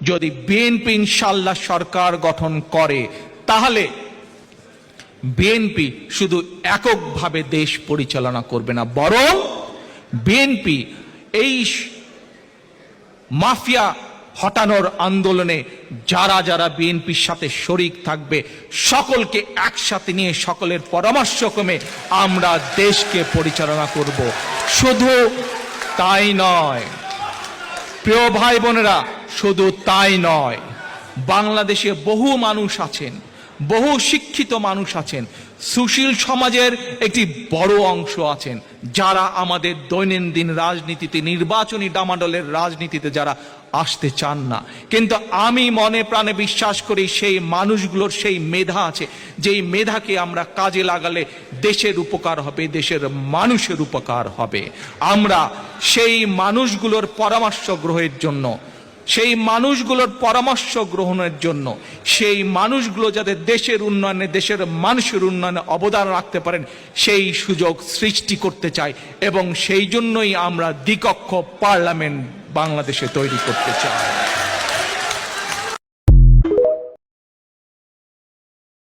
যদি বিএনপি ইনশাআল্লাহ সরকার গঠন করে তাহলে বিএনপি শুধু এককভাবে দেশ পরিচালনা করবে না, বরং বিএনপি এই মাফিয়া হটানোর আন্দোলনে যারা যারা বিএনপির সাথে শরিক থাকবে সকলকে একসাথে নিয়ে সকলের পরামর্শক্রমে আমরা দেশকে পরিচালনা করব। শুধু তাই নয় প্রিয় ভাই বোনেরা, শুধু তাই নয়, বাংলাদেশে বহু মানুষ আছেন, বহু শিক্ষিত মানুষ আছেন, সুশীল সমাজের একটি বড় অংশ আছেন যারা আমাদের দৈনন্দিন রাজনীতিতে, নির্বাচনী ডামাডোলের রাজনীতিতে যারা আসতে চান না। কিন্তু আমি মনে প্রাণে বিশ্বাস করি সেই মানুষগুলোর সেই মেধা আছে, যেই মেধাকে আমরা কাজে লাগালে দেশের উপকার হবে, দেশের মানুষের উপকার হবে। আমরা সেই মানুষগুলোর পরামর্শ গ্রহণের জন্য, সেই মানুষগুলোর পরামর্শ গ্রহণের জন্য, সেই মানুষগুলো যাতে দেশের উন্নয়নে, দেশের মানুষের উন্নয়নে অবদান রাখতে পারেন সেই সুযোগ সৃষ্টি করতে চাই, এবং সেই জন্যই আমরা দ্বিকক্ষ পার্লামেন্ট বাংলাদেশে তৈরি করতে চাই।